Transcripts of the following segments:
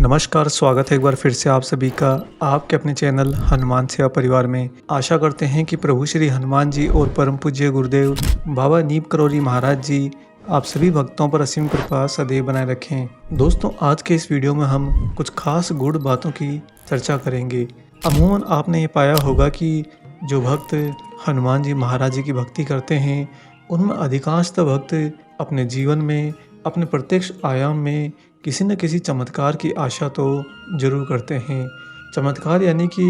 नमस्कार, स्वागत है एक बार फिर से आप सभी का आपके अपने चैनल हनुमान सेवा परिवार में। आशा करते हैं कि प्रभु श्री हनुमान जी और परम पूज्य गुरुदेव बाबा नीम करौली महाराज जी आप सभी भक्तों पर असीम कृपा सदैव बनाए रखें। दोस्तों, आज के इस वीडियो में हम कुछ खास गूढ़ बातों की चर्चा करेंगे। अमूमन आपने ये पाया होगा कि जो भक्त हनुमान जी महाराज जी की भक्ति करते हैं, उनमें अधिकांशतः भक्त अपने जीवन में, अपने प्रत्यक्ष आयाम में किसी न किसी चमत्कार की आशा तो जरूर करते हैं। चमत्कार यानी कि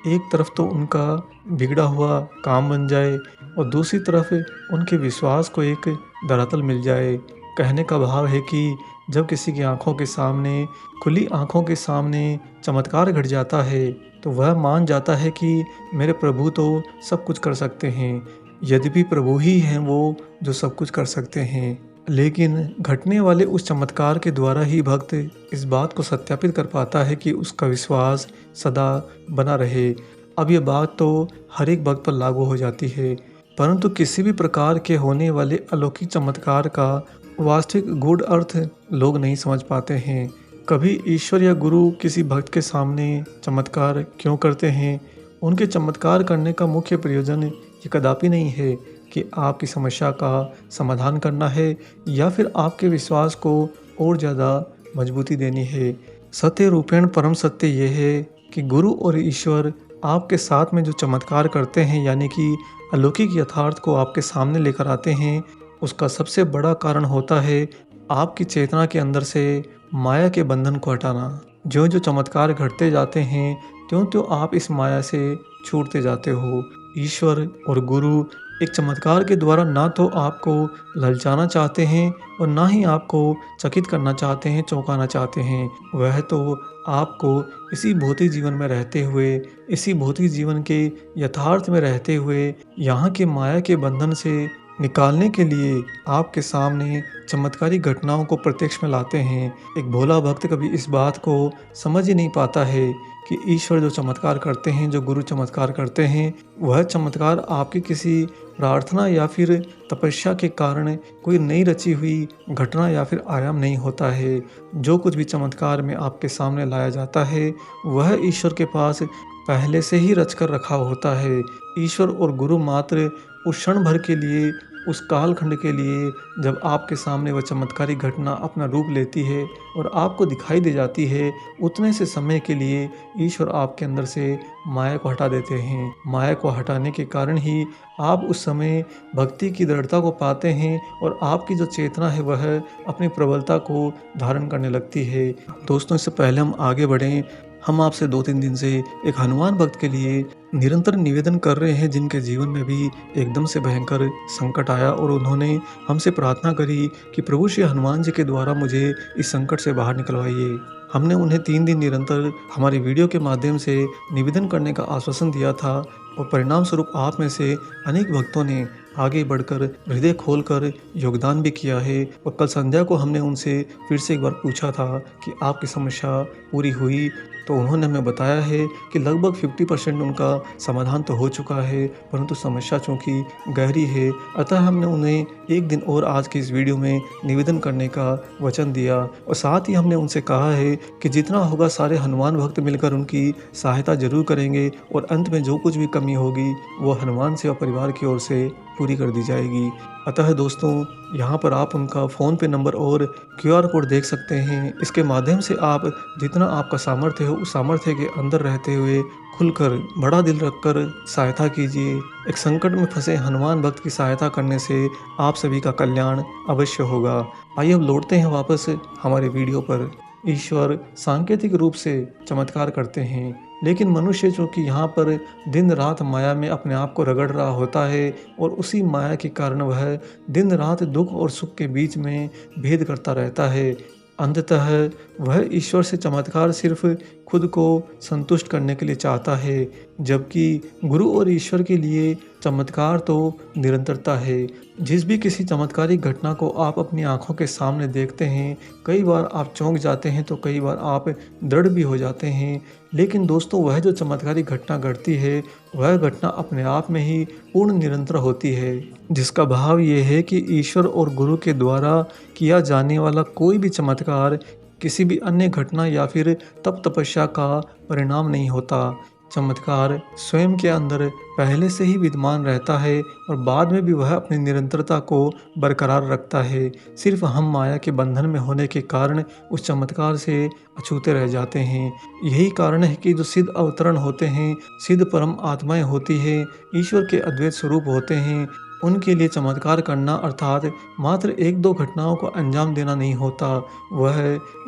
एक तरफ तो उनका बिगड़ा हुआ काम बन जाए और दूसरी तरफ उनके विश्वास को एक धरातल मिल जाए। कहने का भाव है कि जब किसी की आंखों के सामने, खुली आंखों के सामने चमत्कार घट जाता है तो वह मान जाता है कि मेरे प्रभु तो सब कुछ कर सकते हैं। यद्यपि प्रभु ही हैं वो जो सब कुछ कर सकते हैं, लेकिन घटने वाले उस चमत्कार के द्वारा ही भक्त इस बात को सत्यापित कर पाता है कि उसका विश्वास सदा बना रहे। अब यह बात तो हर एक भक्त पर लागू हो जाती है, परंतु किसी भी प्रकार के होने वाले अलौकिक चमत्कार का वास्तविक गूढ़ अर्थ लोग नहीं समझ पाते हैं। कभी ईश्वर या गुरु किसी भक्त के सामने चमत्कार क्यों करते हैं, उनके चमत्कार करने का मुख्य प्रयोजन ये कदापि नहीं है कि आपकी समस्या का समाधान करना है या फिर आपके विश्वास को और ज़्यादा मजबूती देनी है। सत्य रूपेण परम सत्य ये है कि गुरु और ईश्वर आपके साथ में जो चमत्कार करते हैं, यानी कि अलौकिक यथार्थ को आपके सामने लेकर आते हैं, उसका सबसे बड़ा कारण होता है आपकी चेतना के अंदर से माया के बंधन को हटाना। जो जो चमत्कार घटते जाते हैं, त्यों त्यों आप इस माया से छूटते जाते हो। ईश्वर और गुरु एक चमत्कार के द्वारा ना तो आपको ललचाना चाहते हैं और ना ही आपको चकित करना चाहते हैं, चौंकाना चाहते हैं। वह तो आपको इसी भौतिक जीवन में रहते हुए, इसी भौतिक जीवन के यथार्थ में रहते हुए, यहाँ के माया के बंधन से निकालने के लिए आपके सामने चमत्कारी घटनाओं को प्रत्यक्ष में लाते हैं। एक भोला भक्त कभी इस बात को समझ ही नहीं पाता है कि ईश्वर जो चमत्कार करते हैं, जो गुरु चमत्कार करते हैं, वह चमत्कार आपकी किसी प्रार्थना या फिर तपस्या के कारण कोई नई रची हुई घटना या फिर आयाम नहीं होता है। जो कुछ भी चमत्कार में आपके सामने लाया जाता है, वह ईश्वर के पास पहले से ही रच कर रखा होता है। ईश्वर और गुरु मात्र उस क्षण भर के लिए, उस कालखंड के लिए, जब आपके सामने वह चमत्कारी घटना अपना रूप लेती है और आपको दिखाई दे जाती है, उतने से समय के लिए ईश्वर आपके अंदर से माया को हटा देते हैं। माया को हटाने के कारण ही आप उस समय भक्ति की दृढ़ता को पाते हैं और आपकी जो चेतना है वह अपनी प्रबलता को धारण करने लगती है। दोस्तों, इससे पहले हम आगे बढ़ें, हम आपसे 2-3 दिन से एक हनुमान भक्त के लिए निरंतर निवेदन कर रहे हैं, जिनके जीवन में भी एकदम से भयंकर संकट आया और उन्होंने हमसे प्रार्थना करी कि प्रभु श्री हनुमान जी के द्वारा मुझे इस संकट से बाहर निकलवाइए। हमने उन्हें 3 दिन निरंतर हमारी वीडियो के माध्यम से निवेदन करने का आश्वासन दिया था और परिणाम स्वरूप आप में से अनेक भक्तों ने आगे बढ़कर हृदय खोलकर योगदान भी किया है। और कल संध्या को हमने उनसे फिर से एक बार पूछा था कि आपकी समस्या पूरी हुई, तो उन्होंने हमें बताया है कि लगभग 50% उनका समाधान तो हो चुका है, परंतु समस्या चूँकि गहरी है, अतः हमने उन्हें एक दिन और आज की इस वीडियो में निवेदन करने का वचन दिया। और साथ ही हमने उनसे कहा है कि जितना होगा सारे हनुमान भक्त मिलकर उनकी सहायता जरूर करेंगे और अंत में जो कुछ भी कमी होगी वो हनुमान सेवा परिवार की ओर से पूरी कर दी जाएगी। अतः दोस्तों, यहाँ पर आप उनका फ़ोन पे नंबर और QR कोड देख सकते हैं। इसके माध्यम से आप जितना आपका सामर्थ्य हो, उस सामर्थ्य के अंदर रहते हुए खुलकर, बड़ा दिल रखकर सहायता कीजिए। एक संकट में फंसे हनुमान भक्त की सहायता करने से आप सभी का कल्याण अवश्य होगा। आइए अब लौटते हैं वापस हमारे वीडियो पर। ईश्वर सांकेतिक रूप से चमत्कार करते हैं, लेकिन मनुष्य जो कि यहाँ पर दिन रात माया में अपने आप को रगड़ रहा होता है और उसी माया के कारण वह दिन रात दुख और सुख के बीच में भेद करता रहता है। अंततः वह ईश्वर से चमत्कार सिर्फ खुद को संतुष्ट करने के लिए चाहता है, जबकि गुरु और ईश्वर के लिए चमत्कार तो निरंतरता है। जिस भी किसी चमत्कारिक घटना को आप अपनी आंखों के सामने देखते हैं, कई बार आप चौंक जाते हैं तो कई बार आप दृढ़ भी हो जाते हैं, लेकिन दोस्तों वह जो चमत्कारिक घटना घटती है वह घटना अपने आप में ही पूर्ण निरंतर होती है, जिसका भाव ये है कि ईश्वर और गुरु के द्वारा किया जाने वाला कोई भी चमत्कार किसी भी अन्य घटना या फिर तप तपस्या का परिणाम नहीं होता। चमत्कार स्वयं के अंदर पहले से ही विद्यमान रहता है और बाद में भी वह अपनी निरंतरता को बरकरार रखता है। सिर्फ हम माया के बंधन में होने के कारण उस चमत्कार से अछूते रह जाते हैं। यही कारण है कि जो सिद्ध अवतरण होते हैं, सिद्ध परम आत्माएं होती है, ईश्वर के अद्वैत स्वरूप होते हैं, उनके लिए चमत्कार करना अर्थात मात्र एक दो घटनाओं को अंजाम देना नहीं होता। वह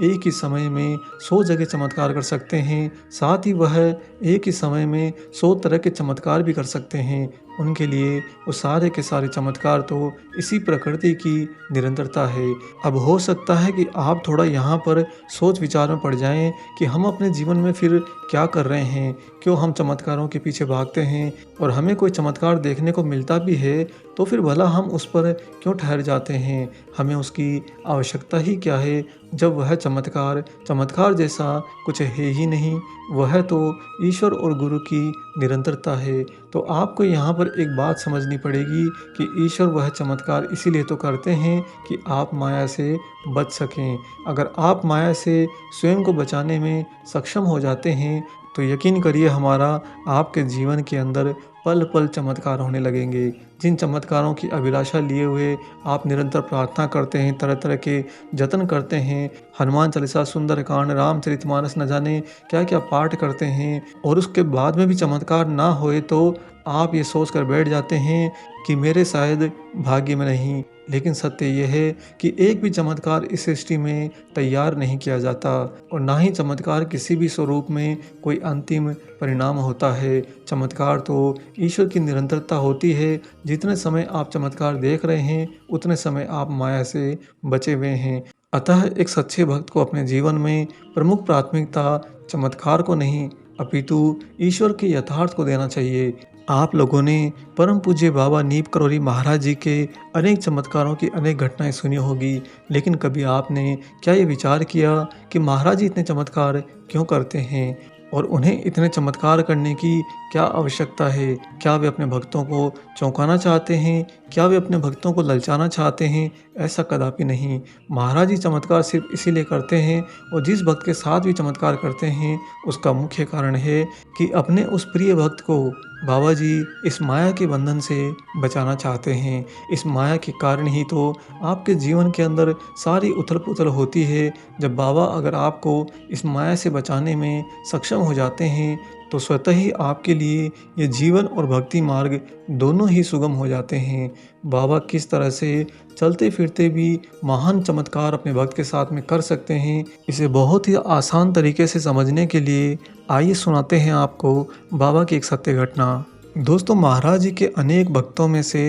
एक ही समय में 100 जगह चमत्कार कर सकते हैं। साथ ही वह एक ही समय में 100 तरह के चमत्कार भी कर सकते हैं। उनके लिए वो सारे के सारे चमत्कार तो इसी प्रकृति की निरंतरता है। अब हो सकता है कि आप थोड़ा यहाँ पर सोच विचार में पड़ जाएं कि हम अपने जीवन में फिर क्या कर रहे हैं, क्यों हम चमत्कारों के पीछे भागते हैं, और हमें कोई चमत्कार देखने को मिलता भी है तो फिर भला हम उस पर क्यों ठहर जाते हैं, हमें उसकी आवश्यकता ही क्या है जब वह चमत्कार जैसा कुछ है ही नहीं। वह तो ईश्वर और गुरु की निरंतरता है। तो आपको यहाँ पर एक बात समझनी पड़ेगी कि ईश्वर वह चमत्कार इसीलिए तो करते हैं कि आप माया से बच सकें। अगर आप माया से स्वयं को बचाने में सक्षम हो जाते हैं तो यकीन करिए हमारा आपके जीवन के अंदर पल पल चमत्कार होने लगेंगे। जिन चमत्कारों की अभिलाषा लिए हुए आप निरंतर प्रार्थना करते हैं, तरह तरह के जतन करते हैं, हनुमान चालीसा, सुंदरकांड, रामचरितमानस न जाने क्या क्या पाठ करते हैं, और उसके बाद में भी चमत्कार ना होए तो आप ये सोच कर बैठ जाते हैं कि मेरे शायद भाग्य में नहीं। लेकिन सत्य यह है कि एक भी चमत्कार इस सृष्टि में तैयार नहीं किया जाता, और ना ही चमत्कार किसी भी स्वरूप में कोई अंतिम परिणाम होता है। चमत्कार तो ईश्वर की निरंतरता होती है। जितने समय आप चमत्कार देख रहे हैं उतने समय आप माया से बचे हुए हैं। अतः एक सच्चे भक्त को अपने जीवन में प्रमुख प्राथमिकता चमत्कार को नहीं अपितु ईश्वर के यथार्थ को देना चाहिए। आप लोगों ने परम पूज्य बाबा नीप करोली महाराज जी के अनेक चमत्कारों की अनेक घटनाएं सुनी होगी, लेकिन कभी आपने क्या ये विचार किया कि महाराज जी इतने चमत्कार क्यों करते हैं और उन्हें इतने चमत्कार करने की क्या आवश्यकता है? क्या वे अपने भक्तों को चौंकाना चाहते हैं? क्या वे अपने भक्तों को ललचाना चाहते हैं? ऐसा कदापि नहीं। महाराज जी चमत्कार सिर्फ इसीलिए करते हैं, और जिस भक्त के साथ भी चमत्कार करते हैं उसका मुख्य कारण है कि अपने उस प्रिय भक्त को बाबा जी इस माया के बंधन से बचाना चाहते हैं। इस माया के कारण ही तो आपके जीवन के अंदर सारी उथल पुथल होती है। जब बाबा अगर आपको इस माया से बचाने में सक्षम हो जाते हैं तो स्वतः ही आपके लिए ये जीवन और भक्ति मार्ग दोनों ही सुगम हो जाते हैं। बाबा किस तरह से चलते फिरते भी महान चमत्कार अपने भक्त के साथ में कर सकते हैं, इसे बहुत ही आसान तरीके से समझने के लिए आइए सुनाते हैं आपको बाबा की एक सत्य घटना। दोस्तों, महाराज जी के अनेक भक्तों में से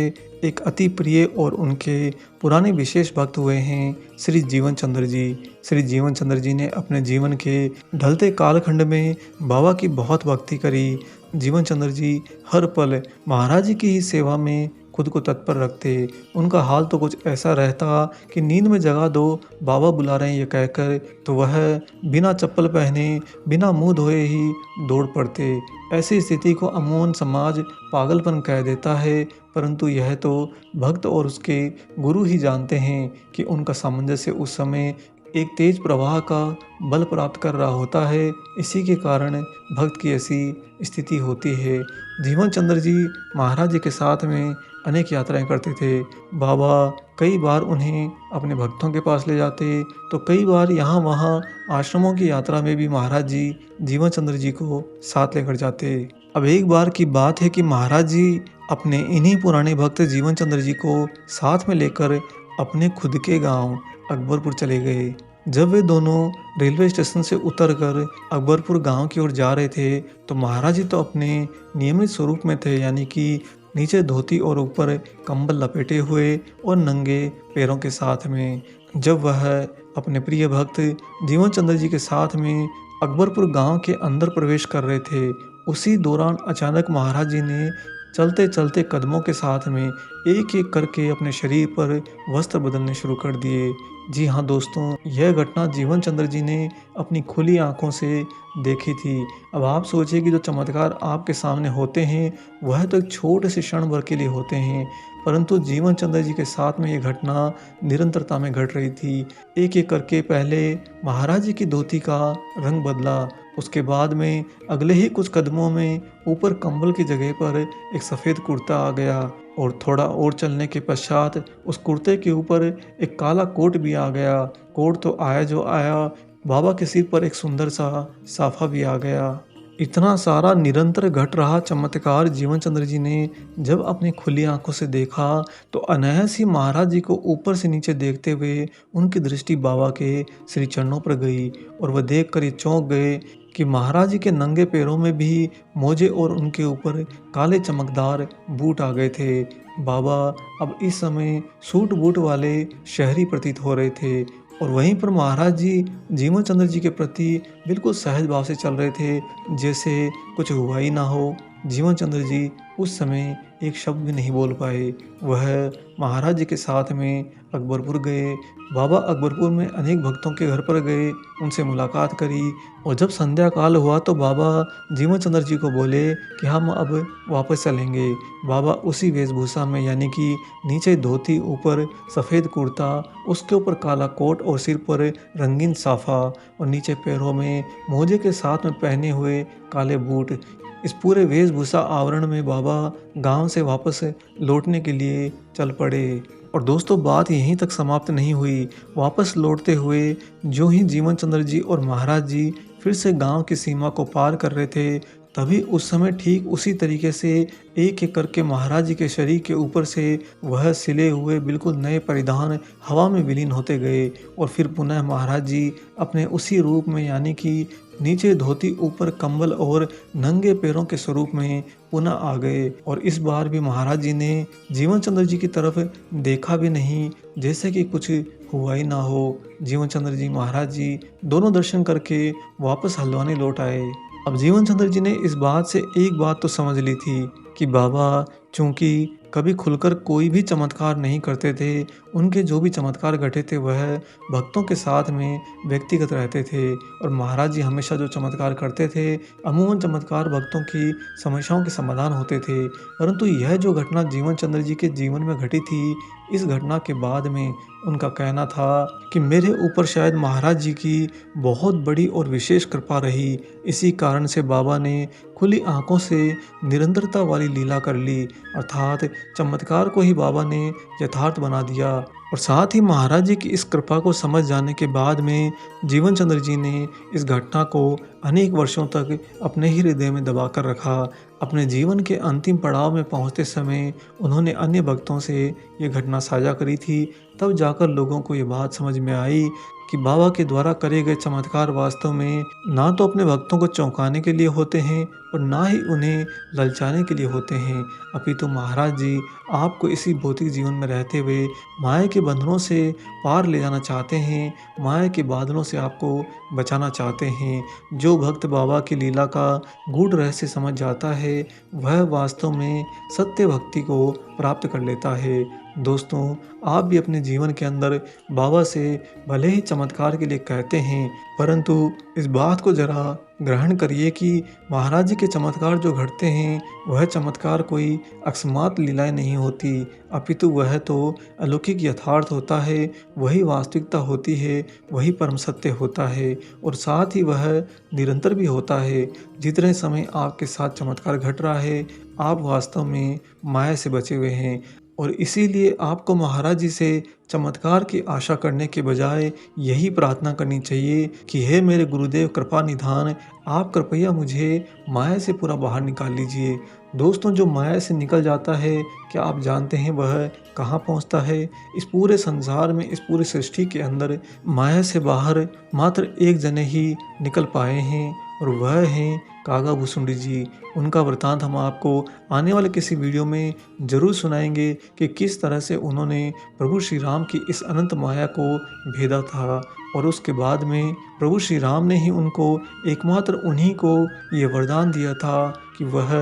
एक अति प्रिय और उनके पुराने विशेष भक्त हुए हैं श्री जीवन चंद्र जी। श्री जीवन चंद्र जी ने अपने जीवन के ढलते कालखंड में बाबा की बहुत भक्ति करी। जीवन चंद्र जी हर पल महाराज जी की ही सेवा में खुद को तत्पर रखते। उनका हाल तो कुछ ऐसा रहता कि नींद में जगा दो, बाबा बुला रहे हैं ये कहकर, तो वह बिना चप्पल पहने बिना मुंह धोए ही दौड़ पड़ते। ऐसी स्थिति को अमूमन समाज पागलपन कह देता है, परंतु यह तो भक्त और उसके गुरु ही जानते हैं कि उनका सामंजस्य उस समय एक तेज प्रवाह का बल प्राप्त कर रहा होता है। इसी के कारण भक्त की ऐसी स्थिति होती है। जीवन चंद्र जी महाराज जी के साथ में अनेक यात्राएं करते थे। बाबा कई बार उन्हें अपने भक्तों के पास ले जाते, तो कई बार यहाँ वहाँ आश्रमों की यात्रा में भी महाराज जी जीवन चंद्र जी को साथ लेकर जाते। अब एक बार की बात है कि महाराज जी अपने इन्हीं पुराने भक्त जीवन चंद्र जी को साथ में लेकर अपने खुद के गांव अकबरपुर चले गए। जब वे दोनों रेलवे स्टेशन से उतरकर अकबरपुर गांव की ओर जा रहे थे तो महाराज जी तो अपने नियमित स्वरूप में थे, यानी कि नीचे धोती और ऊपर कंबल लपेटे हुए और नंगे पैरों के साथ में। जब वह अपने प्रिय भक्त जीवन चंद्र जी के साथ में अकबरपुर गांव के अंदर प्रवेश कर रहे थे, उसी दौरान अचानक महाराज जी ने चलते चलते कदमों के साथ में एक एक करके अपने शरीर पर वस्त्र बदलने शुरू कर दिए। जी हाँ दोस्तों, यह घटना जीवन चंद्र जी ने अपनी खुली आंखों से देखी थी। अब आप सोचिए कि जो चमत्कार आपके सामने होते हैं वह तो एक छोटे से क्षण भर के लिए होते हैं, परंतु जीवन चंद्र जी के साथ में ये घटना निरंतरता में घट रही थी। एक एक करके पहले महाराज जी की धोती का रंग बदला, उसके बाद में अगले ही कुछ कदमों में ऊपर कंबल की जगह पर एक सफ़ेद कुर्ता आ गया और थोड़ा और चलने के पश्चात उस कुर्ते के ऊपर एक काला कोट भी आ गया। कोट तो आया जो आया, बाबा के सिर पर एक सुंदर सा साफा भी आ गया। इतना सारा निरंतर घट रहा चमत्कार जीवन चंद्र जी ने जब अपनी खुली आंखों से देखा तो अनायास ही महाराज जी को ऊपर से नीचे देखते हुए उनकी दृष्टि बाबा के श्री चरणों पर गई और वह देखकर ये चौंक गए कि महाराज जी के नंगे पैरों में भी मोजे और उनके ऊपर काले चमकदार बूट आ गए थे। बाबा अब इस समय सूट बूट वाले शहरी प्रतीत हो रहे थे और वहीं पर महाराज जी जीवन चंद्र जी के प्रति बिल्कुल सहज भाव से चल रहे थे, जैसे कुछ हुआ ही ना हो। जीवन चंद्र जी उस समय एक शब्द भी नहीं बोल पाए। वह महाराज जी के साथ में अकबरपुर गए। बाबा अकबरपुर में अनेक भक्तों के घर पर गए, उनसे मुलाकात करी और जब संध्या काल हुआ तो बाबा जीवन चंद्र जी को बोले कि हम अब वापस चलेंगे। बाबा उसी वेशभूषा में, यानी कि नीचे धोती, ऊपर सफ़ेद कुर्ता, उसके ऊपर काला कोट और सिर पर रंगीन साफा और नीचे पैरों में मोजे के साथ में पहने हुए काले बूट, इस पूरे वेशभूषा आवरण में बाबा गांव से वापस लौटने के लिए चल पड़े। और दोस्तों, बात यहीं तक समाप्त नहीं हुई। वापस लौटते हुए जो ही जीवन चंद्र जी और महाराज जी फिर से गांव की सीमा को पार कर रहे थे, तभी उस समय ठीक उसी तरीके से एक एक करके महाराज जी के शरीर के ऊपर से वह सिले हुए बिल्कुल नए परिधान हवा में विलीन होते गए और फिर पुनः महाराज जी अपने उसी रूप में, यानी कि नीचे धोती, ऊपर कंबल और नंगे पैरों के स्वरूप में पुनः आ गए। और इस बार भी महाराज जी ने जीवन चंद्र जी की तरफ देखा भी नहीं, जैसे कि कुछ हुआ ही ना हो। जीवन चंद्र जी, महाराज जी दोनों दर्शन करके वापस हल्द्वानी लौट आए। अब जीवन चंद्र जी ने इस बात से एक बात तो समझ ली थी कि बाबा चूंकि कभी खुलकर कोई भी चमत्कार नहीं करते थे, उनके जो भी चमत्कार घटे थे वह भक्तों के साथ में व्यक्तिगत रहते थे और महाराज जी हमेशा जो चमत्कार करते थे, अमूमन चमत्कार भक्तों की समस्याओं के समाधान होते थे। परंतु यह जो घटना जीवन चंद्र जी के जीवन में घटी थी, इस घटना के बाद में उनका कहना था कि मेरे ऊपर शायद महाराज जी की बहुत बड़ी और विशेष कृपा रही, इसी कारण से बाबा ने खुली आंखों से निरंतरता वाली लीला कर ली, अर्थात चमत्कार को ही बाबा ने यथार्थ बना दिया। और साथ ही महाराज जी की इस कृपा को समझ जाने के बाद में जीवन चंद्र जी ने इस घटना को अनेक वर्षों तक अपने ही हृदय में दबा कर रखा। अपने जीवन के अंतिम पड़ाव में पहुंचते समय उन्होंने अन्य भक्तों से ये घटना साझा करी थी। तब जाकर लोगों को ये बात समझ में आई कि बाबा के द्वारा करे गए चमत्कार वास्तव में ना तो अपने भक्तों को चौंकाने के लिए होते हैं और ना ही उन्हें ललचाने के लिए होते हैं, अपितु महाराज जी आपको इसी भौतिक जीवन में रहते हुए माया के बंधनों से पार ले जाना चाहते हैं, माया के बादलों से आपको बचाना चाहते हैं। जो भक्त बाबा की लीला का गूढ़ रहस्य समझ जाता है वह वास्तव में सत्य भक्ति को प्राप्त कर लेता है। दोस्तों, आप भी अपने जीवन के अंदर बाबा से भले ही चमत्कार के लिए कहते हैं, परंतु इस बात को जरा ग्रहण करिए कि महाराज जी के चमत्कार जो घटते हैं वह चमत्कार कोई अकस्मात लीलाएं नहीं होती, अपितु वह तो अलौकिक यथार्थ होता है, वही वास्तविकता होती है, वही परम सत्य होता है और साथ ही वह निरंतर भी होता है। जितने समय आपके साथ चमत्कार घट रहा है, आप वास्तव में माया से बचे हुए हैं और इसीलिए आपको महाराज जी से चमत्कार की आशा करने के बजाय यही प्रार्थना करनी चाहिए कि हे मेरे गुरुदेव कृपा निधान, आप कृपया मुझे माया से पूरा बाहर निकाल लीजिए। दोस्तों, जो माया से निकल जाता है, क्या आप जानते हैं वह कहाँ पहुँचता है? इस पूरे संसार में, इस पूरी सृष्टि के अंदर माया से बाहर मात्र एक जने ही निकल पाए हैं और वह हैं कागा भुसुंडी जी। उनका वृतांत हम आपको आने वाले किसी वीडियो में ज़रूर सुनाएंगे कि किस तरह से उन्होंने प्रभु श्री राम की इस अनंत माया को भेदा था और उसके बाद में प्रभु श्री राम ने ही उनको एकमात्र उन्हीं को ये वरदान दिया था कि वह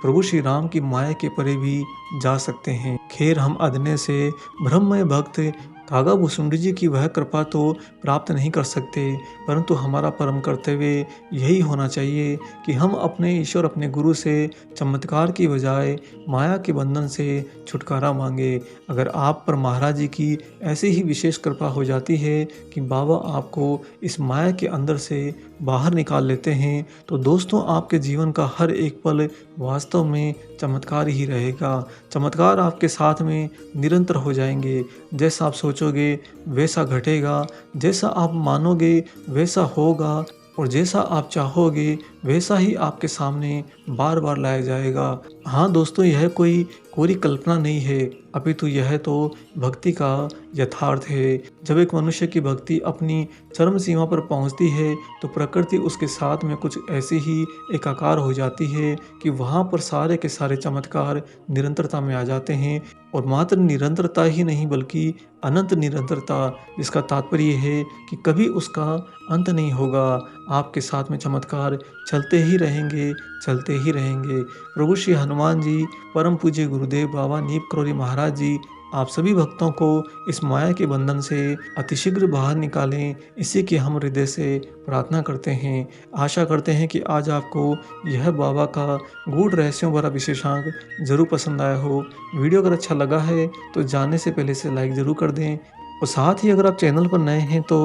प्रभु श्री राम की माया के परे भी जा सकते हैं। खैर हम अदने से ब्रह्ममय भक्त कागा भुसुंडी जी की वह कृपा तो प्राप्त नहीं कर सकते, परंतु हमारा परम कर्तव्य यही होना चाहिए कि हम अपने ईश्वर अपने गुरु से चमत्कार की बजाय माया के बंधन से छुटकारा मांगे। अगर आप पर महाराज जी की ऐसी ही विशेष कृपा हो जाती है कि बाबा आपको इस माया के अंदर से बाहर निकाल लेते हैं, तो दोस्तों आपके जीवन का हर एक पल वास्तव में चमत्कार ही रहेगा। चमत्कार आपके साथ में निरंतर हो जाएंगे। जैसा आप सोचोगे वैसा घटेगा, जैसा आप मानोगे वैसा होगा और जैसा आप चाहोगे वैसा ही आपके सामने बार बार लाया जाएगा। हाँ दोस्तों, यह कोई कोरी कल्पना नहीं है, अपितु यह तो भक्ति का यथार्थ है। जब एक मनुष्य की भक्ति अपनी चरम सीमा पर पहुंचती है तो प्रकृति उसके साथ में कुछ ऐसी ही एकाकार हो जाती है कि वहां पर सारे के सारे चमत्कार निरंतरता में आ जाते हैं। और मात्र निरंतरता ही नहीं बल्कि अनंत निरंतरता, जिसका तात्पर्य है कि कभी उसका अंत नहीं होगा। आपके साथ में चमत्कार चलते ही रहेंगे, चलते ही रहेंगे। प्रभु श्री हनुमान जी, परम पूज्य गुरुदेव बाबा नीप करोली महाराज जी आप सभी भक्तों को इस माया के बंधन से अतिशीघ्र बाहर निकालें, इसी की हम हृदय से प्रार्थना करते हैं। आशा करते हैं कि आज आपको यह बाबा का गूढ़ रहस्यों भरा विशेषांक जरूर पसंद आया हो। वीडियो अगर अच्छा लगा है तो जाने से पहले से लाइक ज़रूर कर दें और साथ ही अगर आप चैनल पर नए हैं तो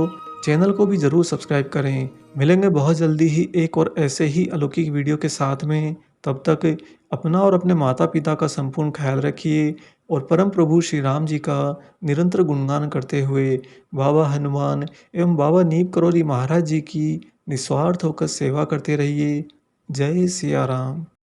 चैनल को भी ज़रूर सब्सक्राइब करें। मिलेंगे बहुत जल्दी ही एक और ऐसे ही अलौकिक वीडियो के साथ में। तब तक अपना और अपने माता पिता का संपूर्ण ख्याल रखिए और परम प्रभु श्री राम जी का निरंतर गुणगान करते हुए बाबा हनुमान एवं बाबा नीप करोली महाराज जी की निस्वार्थ होकर सेवा करते रहिए। जय सिया राम।